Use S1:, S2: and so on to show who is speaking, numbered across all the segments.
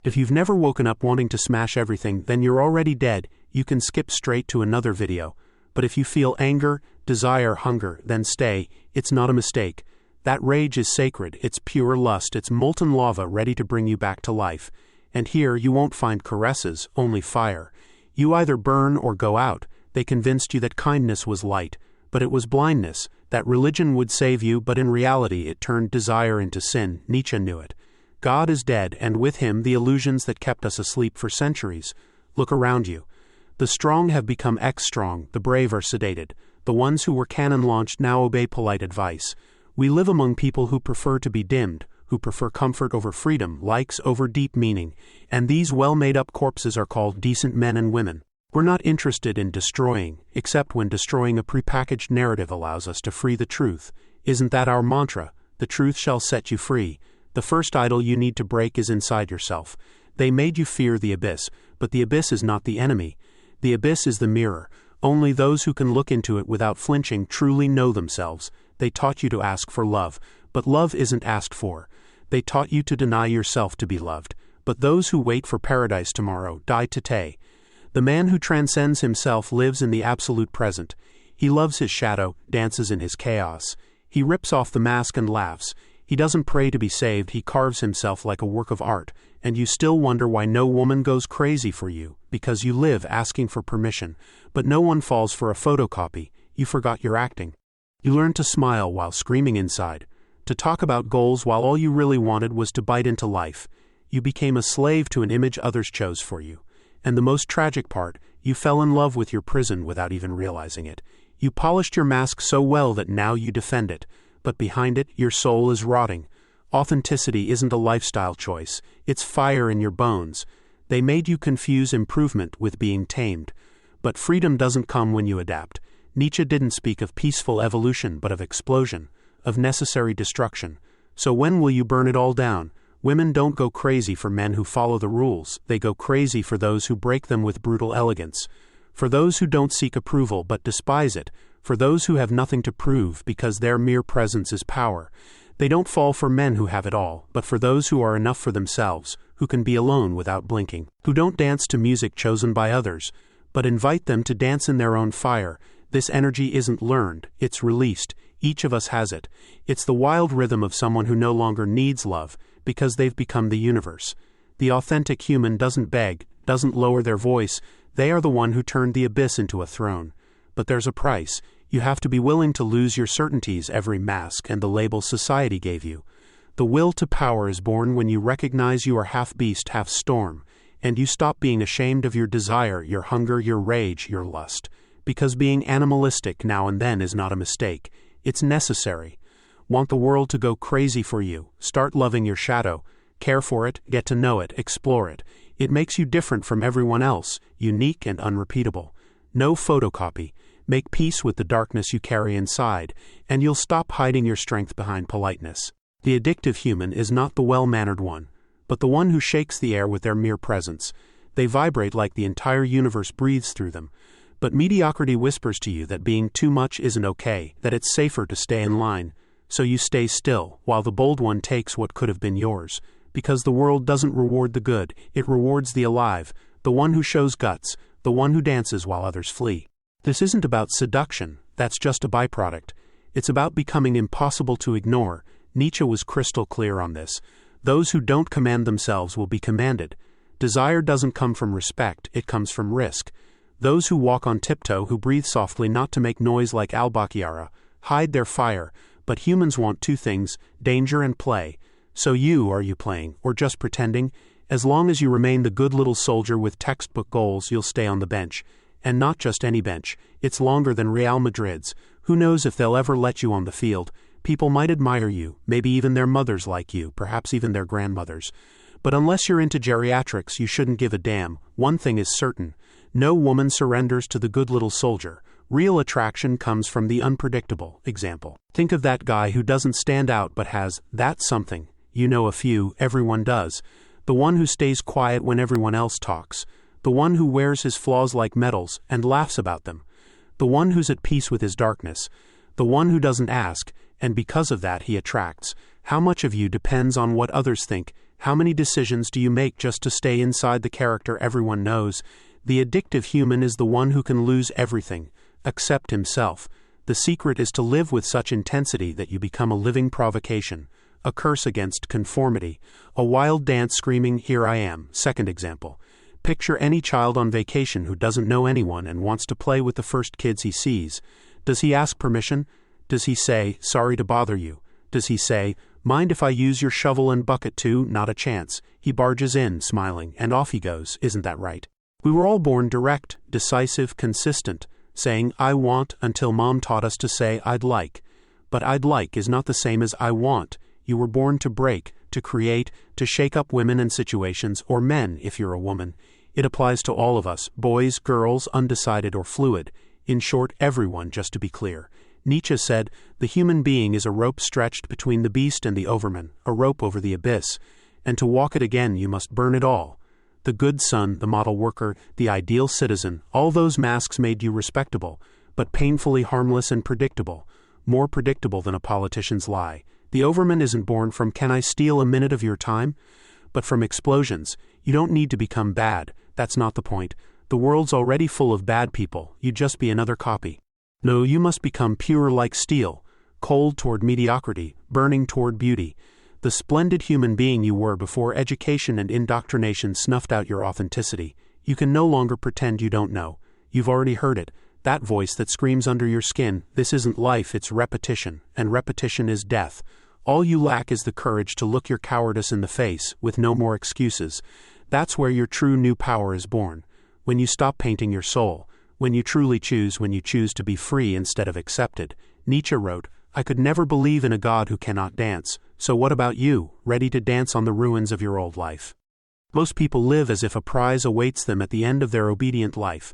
S1: If you've never woken up wanting to smash everything, then you're already dead. You can skip straight to another video. But if you feel anger, desire, hunger, then stay. It's not a mistake. That rage is sacred. It's pure lust. It's molten lava ready to bring you back to life. And here you won't find caresses, only fire. You either burn or go out. They convinced you that kindness was light, but it was blindness, that religion would save you, but in reality it turned desire into sin. Nietzsche knew it. God is dead, and with him the illusions that kept us asleep for centuries. Look around you. The strong have become ex-strong, the brave are sedated. The ones who were cannon-launched now obey polite advice. We live among people who prefer to be dimmed, who prefer comfort over freedom, likes over deep meaning, and these well-made-up corpses are called decent men and women. We're not interested in destroying, except when destroying a prepackaged narrative allows us to free the truth. Isn't that our mantra? The truth shall set you free. The first idol you need to break is inside yourself. They made you fear the abyss, but the abyss is not the enemy. The abyss is the mirror. Only those who can look into it without flinching truly know themselves. They taught you to ask for love, but love isn't asked for. They taught you to deny yourself to be loved, but those who wait for paradise tomorrow die today. The man who transcends himself lives in the absolute present. He loves his shadow, dances in his chaos. He rips off the mask and laughs. He doesn't pray to be saved, he carves himself like a work of art, and you still wonder why no woman goes crazy for you, because you live asking for permission, but no one falls for a photocopy. You forgot your acting. You learned to smile while screaming inside, to talk about goals while all you really wanted was to bite into life. You became a slave to an image others chose for you. And the most tragic part, you fell in love with your prison without even realizing it. You polished your mask so well that now you defend it, but behind it, your soul is rotting. Authenticity isn't a lifestyle choice, it's fire in your bones. They made you confuse improvement with being tamed. But freedom doesn't come when you adapt. Nietzsche didn't speak of peaceful evolution, but of explosion, of necessary destruction. So when will you burn it all down? Women don't go crazy for men who follow the rules, they go crazy for those who break them with brutal elegance. For those who don't seek approval but despise it, for those who have nothing to prove because their mere presence is power. They don't fall for men who have it all, but for those who are enough for themselves, who can be alone without blinking, who don't dance to music chosen by others, but invite them to dance in their own fire. This energy isn't learned, it's released. Each of us has it. It's the wild rhythm of someone who no longer needs love, because they've become the universe. The authentic human doesn't beg, doesn't lower their voice. They are the one who turned the abyss into a throne. But there's a price. You have to be willing to lose your certainties, every mask and the label society gave you. The will to power is born when you recognize you are half beast, half storm, and you stop being ashamed of your desire, your hunger, your rage, your lust. Because being animalistic now and then is not a mistake. It's necessary. Want the world to go crazy for you? Start loving your shadow. Care for it, get to know it, explore it. It makes you different from everyone else, unique and unrepeatable. No photocopy. Make peace with the darkness you carry inside, and you'll stop hiding your strength behind politeness. The addictive human is not the well-mannered one, but the one who shakes the air with their mere presence. They vibrate like the entire universe breathes through them. But mediocrity whispers to you that being too much isn't okay, that it's safer to stay in line. So you stay still, while the bold one takes what could have been yours. Because the world doesn't reward the good, it rewards the alive, the one who shows guts, the one who dances while others flee. This isn't about seduction, that's just a byproduct. It's about becoming impossible to ignore. Nietzsche was crystal clear on this. Those who don't command themselves will be commanded. Desire doesn't come from respect, it comes from risk. Those who walk on tiptoe, who breathe softly not to make noise like Al-Bakhiara, hide their fire. But humans want two things, danger and play. So are you playing, or just pretending? As long as you remain the good little soldier with textbook goals, you'll stay on the bench. And not just any bench, it's longer than Real Madrid's. Who knows if they'll ever let you on the field? People might admire you, maybe even their mothers like you, perhaps even their grandmothers. But unless you're into geriatrics, you shouldn't give a damn. One thing is certain. No woman surrenders to the good little soldier. Real attraction comes from the unpredictable. Example. Think of that guy who doesn't stand out but has that something. You know a few, everyone does. The one who stays quiet when everyone else talks. The one who wears his flaws like medals and laughs about them. The one who's at peace with his darkness. The one who doesn't ask, and because of that he attracts. How much of you depends on what others think? How many decisions do you make just to stay inside the character everyone knows? The addictive human is the one who can lose everything, except himself. The secret is to live with such intensity that you become a living provocation, a curse against conformity, a wild dance screaming, "Here I am." Second example. Picture any child on vacation who doesn't know anyone and wants to play with the first kids he sees. Does he ask permission? Does he say, "Sorry to bother you"? Does he say, "Mind if I use your shovel and bucket too"? Not a chance. He barges in, smiling, and off he goes. Isn't that right? We were all born direct, decisive, consistent, saying, "I want," until mom taught us to say, "I'd like." But "I'd like" is not the same as "I want." You were born to break, to create, to shake up women and situations, or men if you're a woman. It applies to all of us, boys, girls, undecided or fluid. In short, everyone, just to be clear. Nietzsche said, "The human being is a rope stretched between the beast and the overman, a rope over the abyss. And to walk it again you must burn it all." The good son, the model worker, the ideal citizen, all those masks made you respectable, but painfully harmless and predictable, more predictable than a politician's lie. The overman isn't born from "Can I steal a minute of your time?" but from explosions. You don't need to become bad. That's not the point. The world's already full of bad people. You'd just be another copy. No, you must become pure like steel, cold toward mediocrity, burning toward beauty. The splendid human being you were before education and indoctrination snuffed out your authenticity. You can no longer pretend you don't know. You've already heard it. That voice that screams under your skin, "This isn't life, it's repetition, and repetition is death." All you lack is the courage to look your cowardice in the face, with no more excuses. That's where your true new power is born. When you stop painting your soul. When you truly choose, when you choose to be free instead of accepted. Nietzsche wrote, "I could never believe in a God who cannot dance." So what about you, ready to dance on the ruins of your old life? Most people live as if a prize awaits them at the end of their obedient life.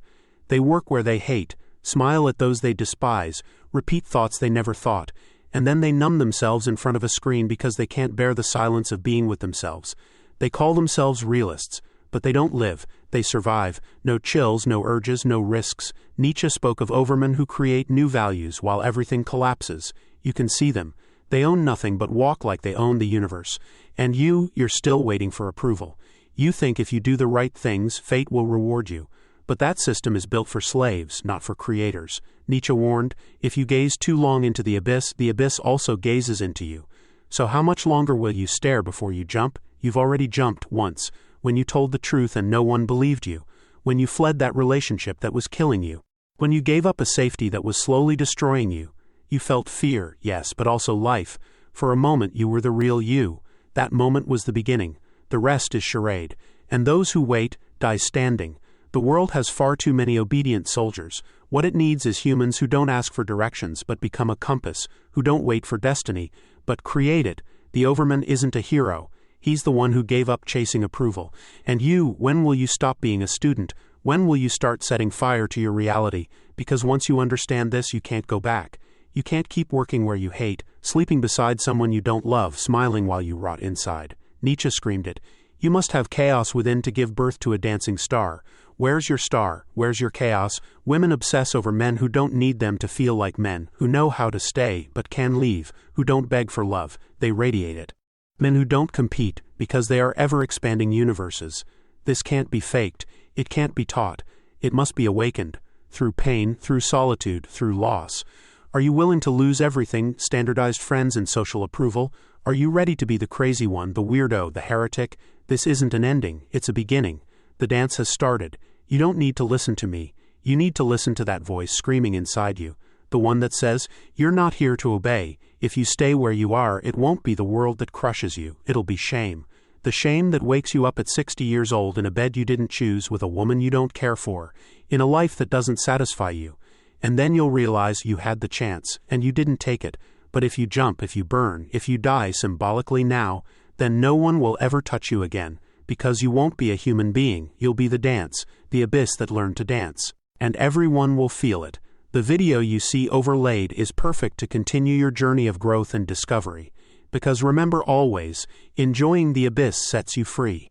S1: They work where they hate, smile at those they despise, repeat thoughts they never thought, and then they numb themselves in front of a screen because they can't bear the silence of being with themselves. They call themselves realists, but they don't live, they survive. No chills, no urges, no risks. Nietzsche spoke of overmen who create new values while everything collapses. You can see them. They own nothing but walk like they own the universe. And you're still waiting for approval. You think if you do the right things, fate will reward you. But that system is built for slaves, not for creators. Nietzsche warned, if you gaze too long into the abyss also gazes into you. So how much longer will you stare before you jump? You've already jumped once, when you told the truth and no one believed you, when you fled that relationship that was killing you, when you gave up a safety that was slowly destroying you. You felt fear, yes, but also life. For a moment you were the real you. That moment was the beginning. The rest is charade. And those who wait die standing. The world has far too many obedient soldiers. What it needs is humans who don't ask for directions but become a compass, who don't wait for destiny, but create it. The overman isn't a hero. He's the one who gave up chasing approval. And you, when will you stop being a student? When will you start setting fire to your reality? Because once you understand this, you can't go back. You can't keep working where you hate, sleeping beside someone you don't love, smiling while you rot inside. Nietzsche screamed it. You must have chaos within to give birth to a dancing star. Where's your star? Where's your chaos? Women obsess over men who don't need them to feel like men, who know how to stay but can leave, who don't beg for love. They radiate it. Men who don't compete because they are ever-expanding universes. This can't be faked. It can't be taught. It must be awakened. Through pain, through solitude, through loss. Are you willing to lose everything, standardized friends and social approval? Are you ready to be the crazy one, the weirdo, the heretic? This isn't an ending, it's a beginning. The dance has started. You don't need to listen to me. You need to listen to that voice screaming inside you. The one that says, you're not here to obey. If you stay where you are, it won't be the world that crushes you. It'll be shame. The shame that wakes you up at 60 years old in a bed you didn't choose with a woman you don't care for, in a life that doesn't satisfy you. And then you'll realize you had the chance, and you didn't take it. But if you jump, if you burn, if you die symbolically now, then no one will ever touch you again, because you won't be a human being, you'll be the dance, the abyss that learned to dance. And everyone will feel it. The video you see overlaid is perfect to continue your journey of growth and discovery. Because remember always, enjoying the abyss sets you free.